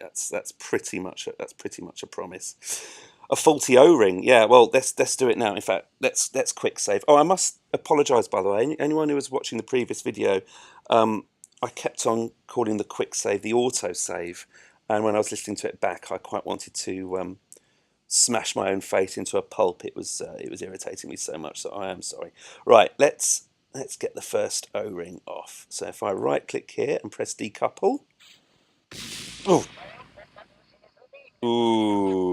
That's pretty much a promise. A faulty O-ring. Yeah, well, let's do it now. In fact, let's quick save. Oh, I must apologise, by the way. Anyone who was watching the previous video, I kept on calling the quick save the auto save, and when I was listening to it back, I quite wanted to smash my own face into a pulp. It was irritating me so much, so I am sorry. Right, let's get the first O-ring off. So if I right-click here and press decouple. Oh. Ooh.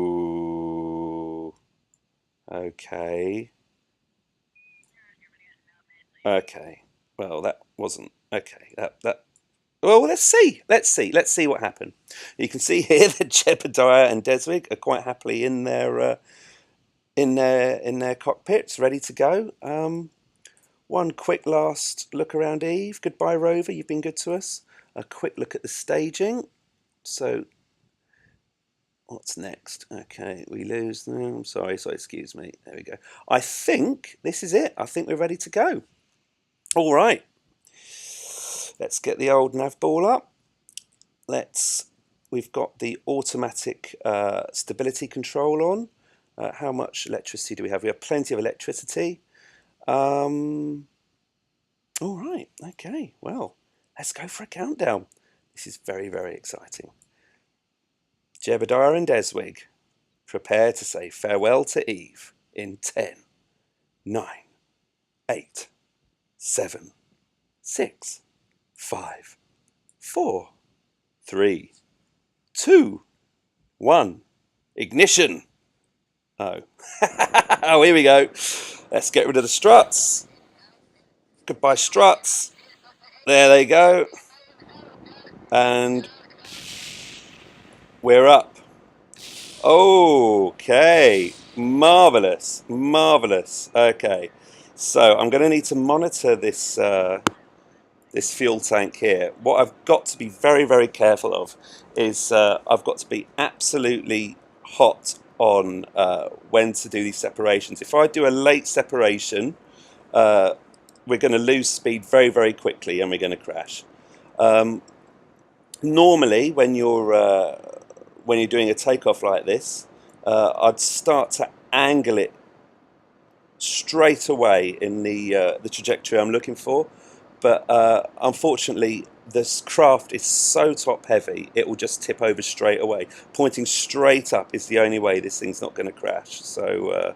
Okay. Okay. Well, that wasn't okay. That. Well, let's see. Let's see what happened. You can see here that Jeb and Deswig are quite happily in their cockpits, ready to go. One quick last look around Eve. Goodbye, Rover. You've been good to us. A quick look at the staging. So, what's next? Okay, we lose them. Sorry, excuse me. There we go. I think this is it. I think we're ready to go. All right. Let's get the old nav ball up. We've got the automatic stability control on. How much electricity do we have? We have plenty of electricity. All right. Okay. Well, let's go for a countdown. This is very, very exciting. Jebediah and Deswig, prepare to say farewell to Eve in 10, 9, 8, 7, 6, 5, 4, 3, 2, 1. Ignition. Oh. Oh, here we go. Let's get rid of the struts. Goodbye, struts. There they go. And we're up. Okay. Marvelous. Marvelous. Okay. So I'm going to need to monitor this this fuel tank here. What I've got to be very, very careful of is I've got to be absolutely hot on when to do these separations. If I do a late separation, we're going to lose speed very, very quickly and we're going to crash. Normally, when you're doing a takeoff like this, I'd start to angle it straight away in the trajectory I'm looking for. But unfortunately, this craft is so top heavy, it will just tip over straight away. Pointing straight up is the only way this thing's not going to crash. So,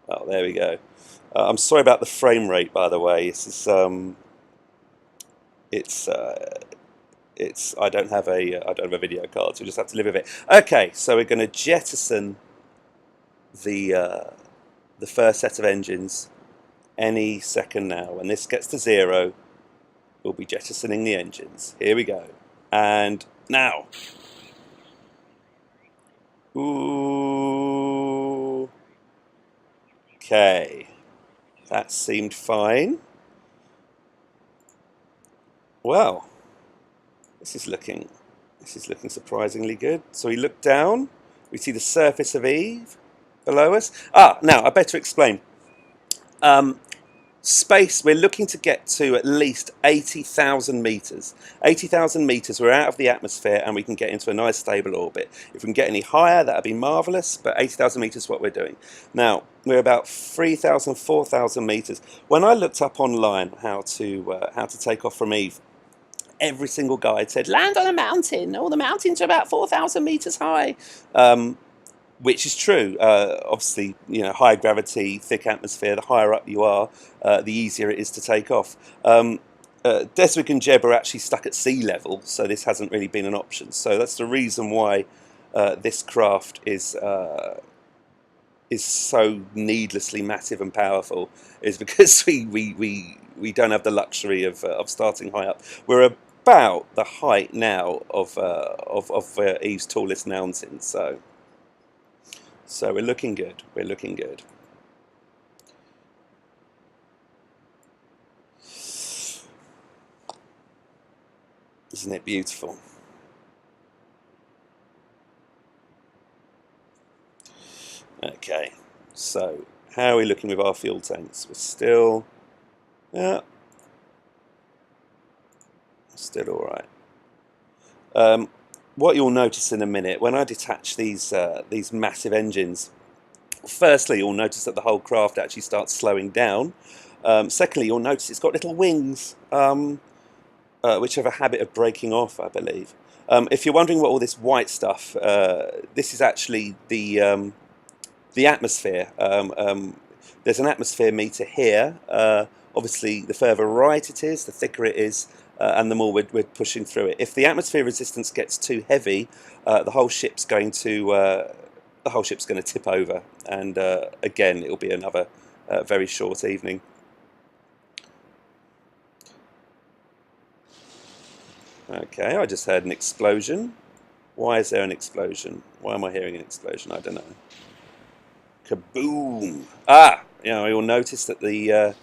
oh, there we go. I'm sorry about the frame rate, by the way. This is I don't have a video card, so we just have to live with it. Okay, so we're going to jettison the first set of engines any second now. When this gets to 0, we'll be jettisoning the engines. Here we go. And now. Ooh. Okay. That seemed fine. Well, this is looking surprisingly good. So we look down, we see the surface of Eve below us. Now I better explain. Space, we're looking to get to at least 80,000 meters. 80,000 meters, we're out of the atmosphere and we can get into a nice stable orbit. If we can get any higher, that'd be marvelous, but 80,000 meters is what we're doing. Now, we're about 3,000, 4,000 meters. When I looked up online how to take off from Eve, every single guide said, land on a mountain. All the mountains are about 4,000 meters high. Which is true. Obviously, high gravity, thick atmosphere, the higher up you are, the easier it is to take off. Deswig and Jeb are actually stuck at sea level, so this hasn't really been an option. So that's the reason why this craft is so needlessly massive and powerful, is because we don't have the luxury of starting high up. We're about the height now of Eve's tallest mountain, so we're looking good. We're looking good. Isn't it beautiful? Okay, so how are we looking with our fuel tanks? We're still, yeah, still all right. what you'll notice in a minute, when I detach these massive engines, firstly, you'll notice that the whole craft actually starts slowing down. Secondly, you'll notice it's got little wings, which have a habit of breaking off, I believe. If you're wondering what all this white stuff, this is actually the atmosphere. There's an atmosphere meter here. Obviously, the further right it is, the thicker it is, and the more we're pushing through it. If the atmosphere resistance gets too heavy, the whole ship's going to tip over, and again, it'll be another very short evening. Okay, I just heard an explosion. Why is there an explosion? Why am I hearing an explosion? I don't know. Kaboom! Ah, you'll notice that the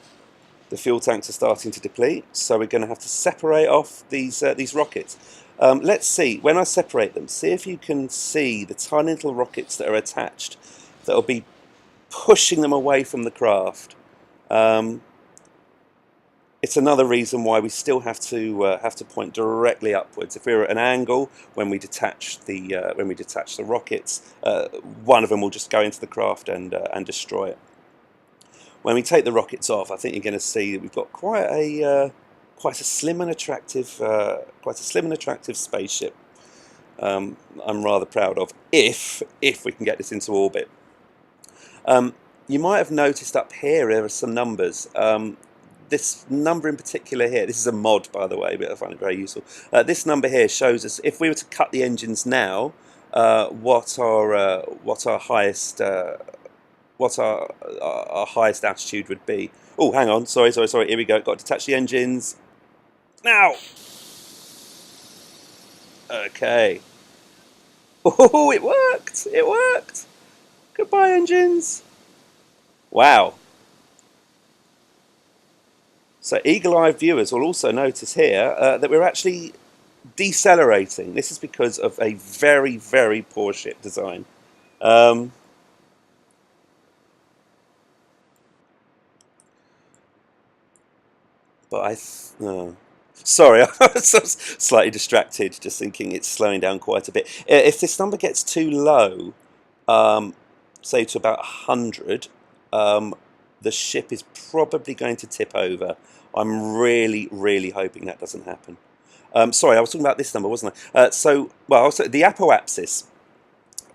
fuel tanks are starting to deplete, so we're going to have to separate off these rockets. Let's see, when I separate them, see if you can see the tiny little rockets that are attached that will be pushing them away from the craft. It's another reason why we still have to point directly upwards. If we're at an angle, when we detach the rockets, one of them will just go into the craft and destroy it. When we take the rockets off, I think you're going to see that we've got quite a slim and attractive spaceship. I'm rather proud of, if we can get this into orbit. You might have noticed up here there are some numbers. This number in particular here, this is a mod by the way, but I find it very useful. This number here shows us, if we were to cut the engines now, what our highest altitude would be. Oh, hang on, sorry, here we go, got to detach the engines. Now! Okay. Oh, it worked! Goodbye, engines! Wow. So eagle-eyed viewers will also notice here that we're actually decelerating. This is because of a very, very poor ship design. But sorry, I was slightly distracted, just thinking it's slowing down quite a bit. If this number gets too low, say to about 100, the ship is probably going to tip over. I'm really, really hoping that doesn't happen. Sorry, I was talking about this number, wasn't I? The apoapsis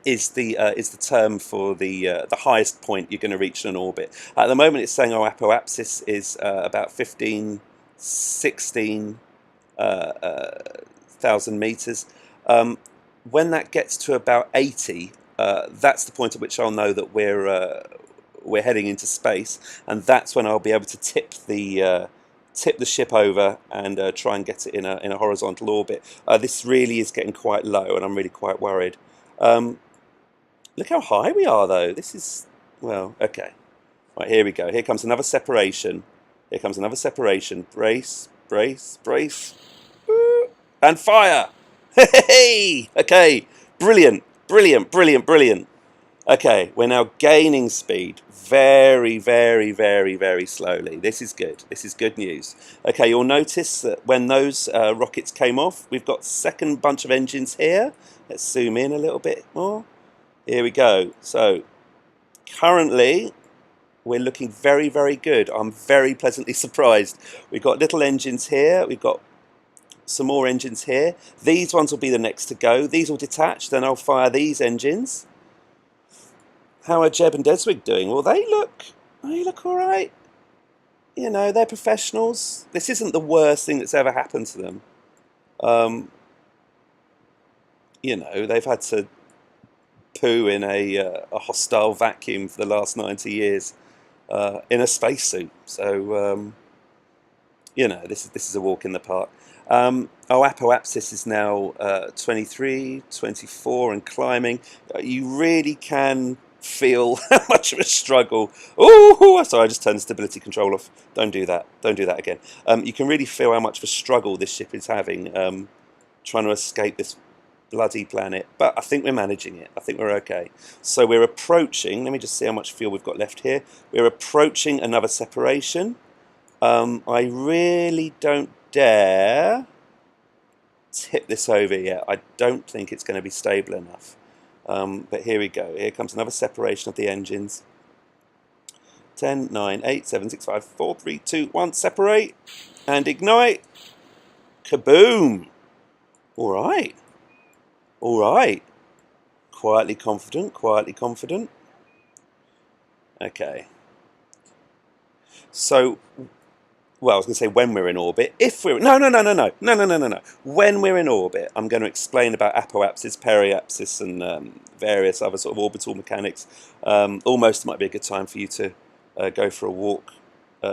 is the term for the highest point you're going to reach in an orbit. At the moment, it's saying our apoapsis is about 15, 16 thousand meters. When that gets to about 80, that's the point at which I'll know that we're heading into space, and that's when I'll be able to tip the ship over and try and get it in a horizontal orbit. This really is getting quite low, and I'm really quite worried. Look how high we are, though. This is, well, okay. Right, here we go. Here comes another separation. Here comes another separation. Brace, brace, brace. And fire! Hey! Okay, brilliant, brilliant, brilliant, brilliant. Okay, we're now gaining speed very, very, very, very slowly. This is good. This is good news. Okay, you'll notice that when those rockets came off, we've got second bunch of engines here. Let's zoom in a little bit more. Here we go. So currently we're looking very, very good. I'm very pleasantly surprised. We've got little engines here. We've got some more engines here. These ones will be the next to go. These will detach, then I'll fire these engines. How are Jeb and Deswig doing? Well, they look all right. You know, they're professionals. This isn't the worst thing that's ever happened to them. You know, they've had to poo in a hostile vacuum for the last 90 years in a spacesuit. So, you know, this is a walk in the park. Our apoapsis is now 23, 24 and climbing. You really can feel how much of a struggle. Oh, sorry, I just turned the stability control off. Don't do that. Don't do that again. You can really feel how much of a struggle this ship is having trying to escape this bloody planet. But I think we're managing it. I think we're okay. So we're approaching, let me just see how much fuel we've got left here. We're approaching another separation. I really don't dare tip this over yet. I don't think it's going to be stable enough. But here we go. Here comes another separation of the engines. 10, 9, 8, 7, 6, 5, 4, 3, 2, 1. Separate and ignite. Kaboom! All right. All right. Quietly confident, quietly confident. Okay. So, well, I was going to say when we're in orbit. If we're no. When we're in orbit, I'm going to explain about apoapsis, periapsis, and various other sort of orbital mechanics. Almost might be a good time for you to go for a walk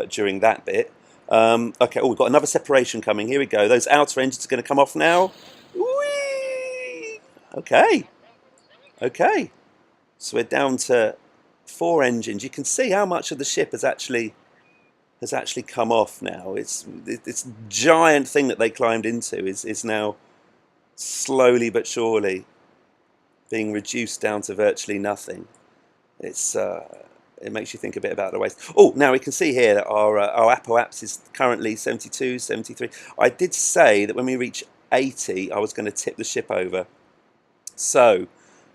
during that bit. Okay. Oh, we've got another separation coming. Here we go. Those outer engines are going to come off now. Whee! Okay. Okay. So we're down to 4 engines. You can see how much of the ship has actually come off now. It's this giant thing that they climbed into is now slowly but surely being reduced down to virtually nothing. It's it makes you think a bit about the waste. Oh, now we can see here that our apoapsis is currently 72, 73. I did say that when we reach 80, I was going to tip the ship over. So,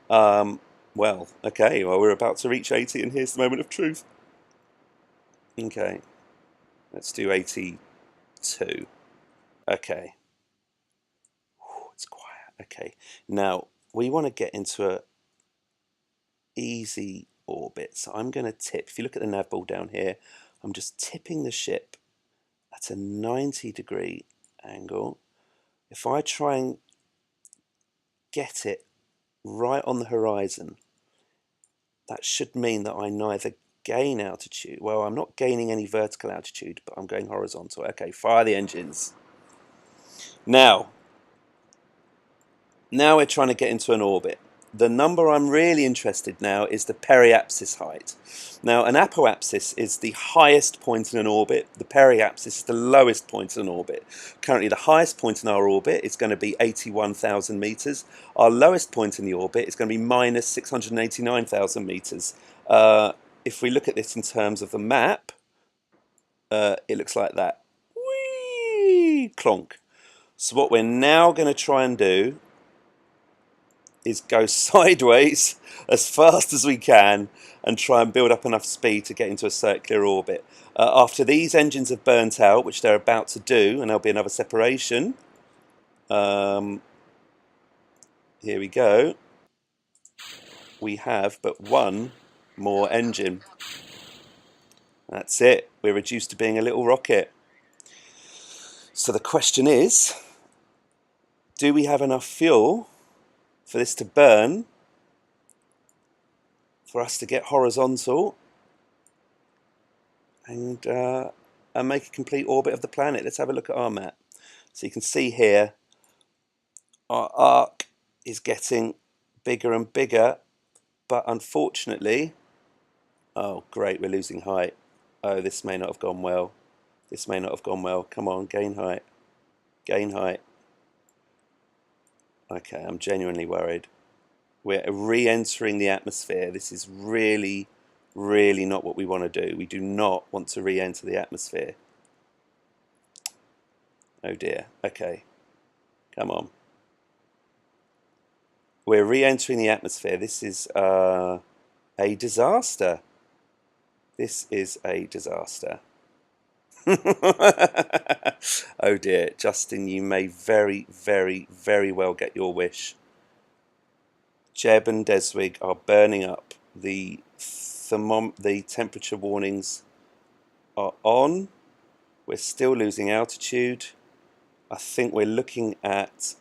well, okay, well, we're about to reach 80, and here's the moment of truth. Okay, let's do 82. Okay. It's quiet. Okay. Now, we want to get into a easy orbit. So I'm going to tip. If you look at the nav ball down here, I'm just tipping the ship at a 90-degree angle. If I try and get it right on the horizon, that should mean that I neither gain altitude. Well, I'm not gaining any vertical altitude, but I'm going horizontal. Okay, fire the engines. Now we're trying to get into an orbit. The number I'm really interested now is the periapsis height. Now, an apoapsis is the highest point in an orbit. The periapsis is the lowest point in an orbit. Currently, the highest point in our orbit is going to be 81,000 meters. Our lowest point in the orbit is going to be minus 689,000 meters. If we look at this in terms of the map, it looks like that. Whee! Clonk. So what we're now going to try and do is go sideways as fast as we can and try and build up enough speed to get into a circular orbit. After these engines have burnt out, which they're about to do, and there'll be another separation. Here we go. We have but one more engine. That's it. We're reduced to being a little rocket. So the question is, do we have enough fuel for this to burn, for us to get horizontal and make a complete orbit of the planet? Let's have a look at our map. So you can see here our arc is getting bigger and bigger, but unfortunately, oh great, we're losing height. Oh, this may not have gone well. This may not have gone well. Come on, gain height. Gain height. Okay, I'm genuinely worried. We're re-entering the atmosphere. This is really, really not what we want to do. We do not want to re-enter the atmosphere. Oh dear. Okay. Come on. We're re-entering the atmosphere. This is a disaster. This is a disaster. Oh dear. Justin, you may very, very, very well get your wish. Jeb and Deswig are burning up. The temperature warnings are on. We're still losing altitude. I think we're looking at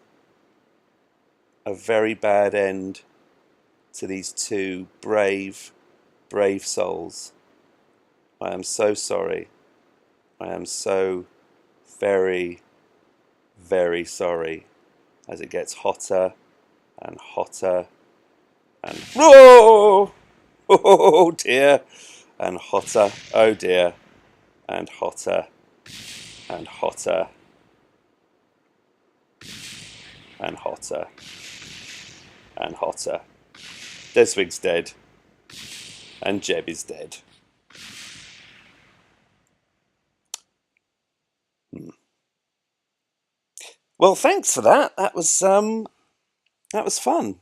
a very bad end to these two brave, brave souls. I am so sorry. I am so very, very sorry as it gets hotter and hotter and oh dear, and hotter, oh dear, and hotter and hotter and hotter and hotter. Deswig's dead and Jeb is dead. Well, Well, thanks for that. That was fun.